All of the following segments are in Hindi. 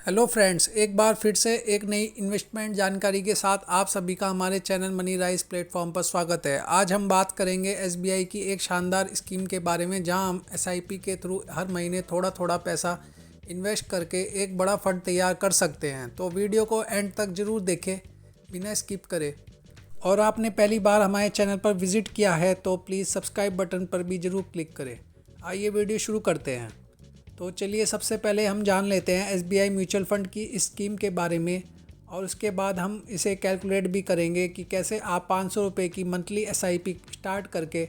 हेलो फ्रेंड्स, एक बार फिर से एक नई इन्वेस्टमेंट जानकारी के साथ आप सभी का हमारे चैनल मनी राइज प्लेटफॉर्म पर स्वागत है। आज हम बात करेंगे एसबीआई की एक शानदार स्कीम के बारे में, जहां हम एसआईपी के थ्रू हर महीने थोड़ा थोड़ा पैसा इन्वेस्ट करके एक बड़ा फंड तैयार कर सकते हैं। तो वीडियो को एंड तक ज़रूर देखें बिना स्किप करें। और आपने पहली बार हमारे चैनल पर विज़िट किया है तो प्लीज़ सब्सक्राइब बटन पर भी ज़रूर क्लिक करें। आइए वीडियो शुरू करते हैं। तो चलिए सबसे पहले हम जान लेते हैं एसबीआई म्यूचुअल फ़ंड की स्कीम के बारे में, और उसके बाद हम इसे कैलकुलेट भी करेंगे कि कैसे आप 500 रुपये की मंथली एसआईपी स्टार्ट करके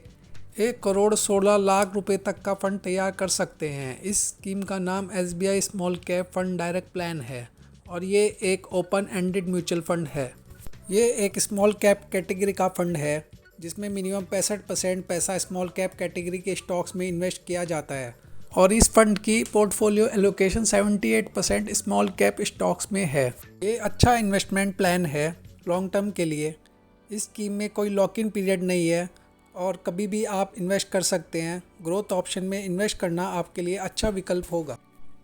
1,16,00,000 रुपये तक का फ़ंड तैयार कर सकते हैं। इस स्कीम का नाम SBI small cap fund direct plan है और ये एक ओपन एंडेड म्यूचुअल फ़ंड है। ये एक स्मॉल कैप कैटेगरी का फ़ंड है जिसमें मिनिमम 65% पैसा स्मॉल कैप कैटेगरी के स्टॉक्स में इन्वेस्ट किया जाता है, और इस फंड की portfolio allocation 78% small cap stocks में है। ये अच्छा इन्वेस्टमेंट प्लान है लॉन्ग टर्म के लिए। इस स्कीम में कोई लॉक इन पीरियड नहीं है और कभी भी आप इन्वेस्ट कर सकते हैं। ग्रोथ ऑप्शन में इन्वेस्ट करना आपके लिए अच्छा विकल्प होगा।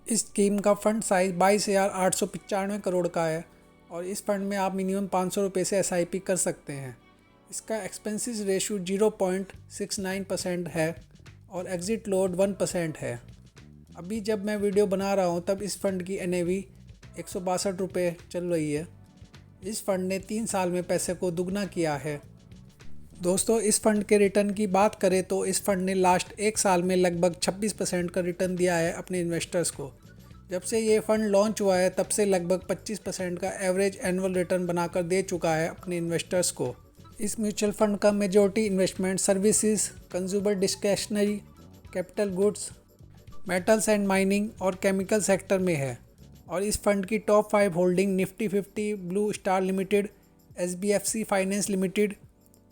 इस स्कीम का फ़ंड साइज़ 22,895 करोड़ का है और इस फंड में आप मिनिमम 500 रुपये से एसआईपी कर सकते हैं। इसका एक्सपेंसेस रेशियो 0.69% है और एग्ज़िट लोड 1% है। अभी जब मैं वीडियो बना रहा हूँ तब इस फ़ंड की एनएवी 162 रुपये चल रही है। इस फ़ंड ने 3 साल में पैसे को दुगना किया है। दोस्तों, इस फ़ंड के रिटर्न की बात करें तो इस फ़ंड ने लास्ट 1 साल में लगभग 26% का रिटर्न दिया है अपने इन्वेस्टर्स को। जब से ये फ़ंड लॉन्च हुआ है तब से लगभग 25% का एवरेज एनुअल रिटर्न बनाकर दे चुका है अपने इन्वेस्टर्स को। इस म्यूचुअल फंड का majority investment services, consumer discretionary, capital goods, metals and mining और केमिकल सेक्टर में है। और इस फंड की top 5 holding Nifty 50, Blue Star Limited, SBFC Finance Limited,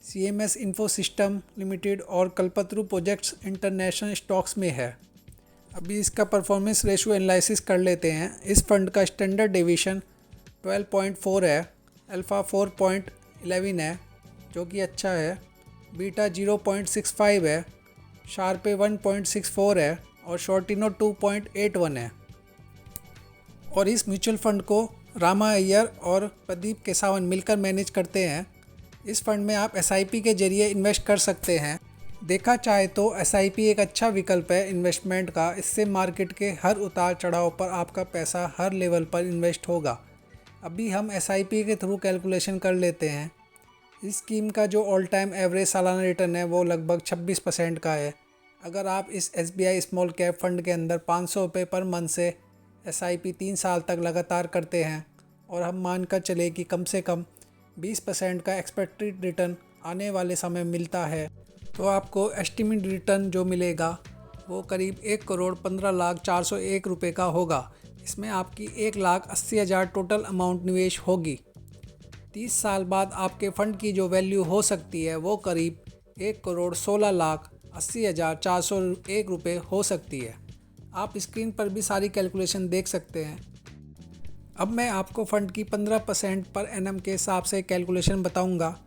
CMS Info System Limited और कल्पतरू प्रोजेक्ट्स इंटरनेशनल स्टॉक्स में है। अभी इसका परफॉर्मेंस रेशियो एनालिसिस कर लेते हैं। इस फंड का स्टैंडर्ड डेविएशन 12.4 है, अल्फ़ा 4.11 है जो कि अच्छा है, बीटा 0.65 है, शार्पे 1.64 है और शॉर्टिनो 2.81 है। और इस म्यूचुअल फ़ंड को रामा अय्यर और प्रदीप केसावन मिलकर मैनेज करते हैं। इस फ़ंड में आप एसआईपी के ज़रिए इन्वेस्ट कर सकते हैं। देखा चाहे तो एसआईपी एक अच्छा विकल्प है इन्वेस्टमेंट का। इससे मार्केट के हर उतार चढ़ाव पर आपका पैसा हर लेवल पर इन्वेस्ट होगा। अभी हम एसआईपी के थ्रू कैलकुलेशन कर लेते हैं। इस स्कीम का जो ऑल टाइम एवरेज सालाना रिटर्न है वो लगभग 26% का है। अगर आप इस एसबीआई स्मॉल कैप फ़ंड के अंदर 500 रुपये पर मंथ से एसआईपी 3 साल तक लगातार करते हैं और हम मानकर चले कि कम से कम 20% का एक्सपेक्टेड रिटर्न आने वाले समय मिलता है, तो आपको एस्टिमेट रिटर्न जो मिलेगा वो करीब 1,15,04,01 रुपये का होगा। इसमें आपकी 1,80,000 टोटल अमाउंट निवेश होगी। 30 साल बाद आपके फ़ंड की जो वैल्यू हो सकती है वो करीब 1,16,80,401 रुपये हो सकती है। आप स्क्रीन पर भी सारी कैलकुलेशन देख सकते हैं। अब मैं आपको फ़ंड की 15% पर एनम के हिसाब से कैलकुलेशन बताऊंगा।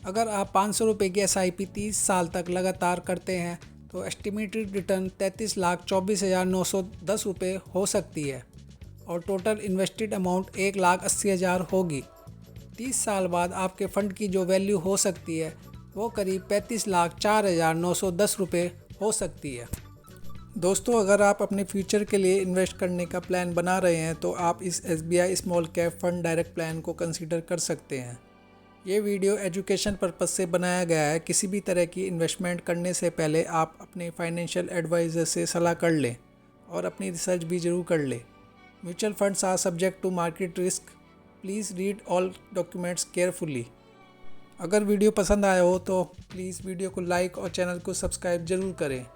अगर आप 500 रुपये की एसआईपी 30 साल तक लगातार करते हैं तो एस्टिमेटेड रिटर्न 33,24,910 रुपये हो सकती है और टोटल इन्वेस्टेड अमाउंट 1,80,000 होगी। 30 साल बाद आपके फ़ंड की जो वैल्यू हो सकती है वो करीब 35,04,910 रुपये हो सकती है। दोस्तों, अगर आप अपने फ्यूचर के लिए इन्वेस्ट करने का प्लान बना रहे हैं तो आप इस SBI small cap fund direct plan को कंसीडर कर सकते हैं। ये वीडियो एजुकेशन पर्पस से बनाया गया है। किसी भी तरह की इन्वेस्टमेंट करने से पहले आप अपने फाइनेंशियल एडवाइज़र से सलाह कर लें और अपनी रिसर्च भी ज़रूर कर लें। Mutual funds are subject to market risk. Please read all documents carefully. अगर वीडियो पसंद आया हो तो प्लीज़ वीडियो को लाइक और चैनल को सब्सक्राइब ज़रूर करें।